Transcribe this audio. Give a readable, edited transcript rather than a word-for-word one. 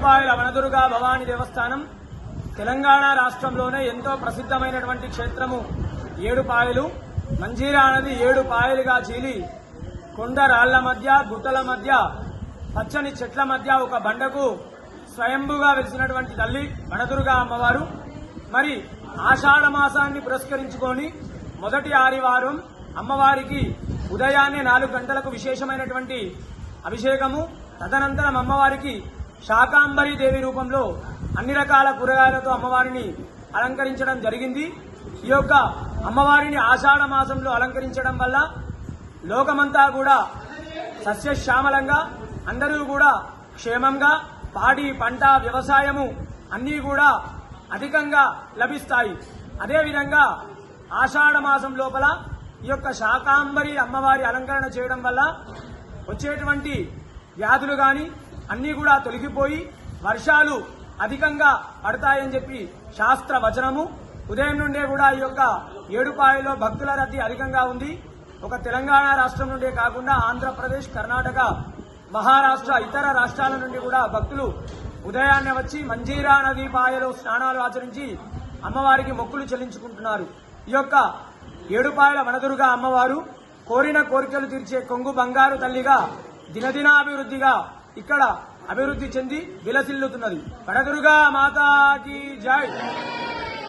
ఏడుపాయల వనదుర్గా భవానీ దేవస్థానం తెలంగాణ రాష్ట్రంలోనే ఎంతో ప్రసిద్ధమైనటువంటి క్షేత్రము. ఏడుపాయలు, మంజీరా నది 7 పాయలుగా చీలి కొండ రాళ్ల మధ్య, గుట్టల మధ్య, పచ్చని చెట్ల మధ్య ఒక బండకు స్వయంభుగా వెలిసినటువంటి తల్లి వనదుర్గా అమ్మవారు. మరి ఆషాఢ మాసాన్ని పురస్కరించుకొని మొదటి ఆదివారం అమ్మవారికి ఉదయాన్నే 4 గంటలకు విశేషమైనటువంటి అభిషేకము. తదనంతరం అమ్మవారికి శాకాంబరి దేవి రూపంలో అన్ని రకాల కూరగాయలతో అమ్మవారిని అలంకరించడం జరిగింది. ఈ యొక్క అమ్మవారిని ఆషాఢ మాసంలో అలంకరించడం వల్ల లోకమంతా కూడా సస్యశ్యామలంగా, అందరూ కూడా క్షేమంగా, పాడి పంట వ్యవసాయము అన్నీ కూడా అధికంగా లభిస్తాయి. అదేవిధంగా ఆషాఢ మాసం లోపల ఈ యొక్క శాకాంబరి అమ్మవారి అలంకరణ చేయడం వల్ల వచ్చేటువంటి వ్యాధులు గాని అన్నీ కూడా తొలగిపోయి వర్షాలు అధికంగా పడతాయని చెప్పి శాస్త్ర వచనము. ఉదయం నుండే కూడా ఈ యొక్క ఏడుపాయలో భక్తుల రద్దీ అధికంగా ఉంది. ఒక తెలంగాణ రాష్ట్రం నుండే కాకుండా ఆంధ్రప్రదేశ్, కర్ణాటక, మహారాష్ట్ర, ఇతర రాష్ట్రాల నుండి కూడా భక్తులు ఉదయాన్నే వచ్చి మంజీరా నదీ పాయలో స్నానాలు ఆచరించి అమ్మవారికి మొక్కులు చెల్లించుకుంటున్నారు. ఈ యొక్క ఏడుపాయల వనదుర్గా అమ్మవారు కోరిన కోరికలు తీర్చే కొంగు బంగారు తల్లిగా దినదినాభివృద్ధిగా ఇక్కడ అభివృద్ధి చెంది విలసిల్లుతున్నది. వనదుర్గా మాతాకి జై.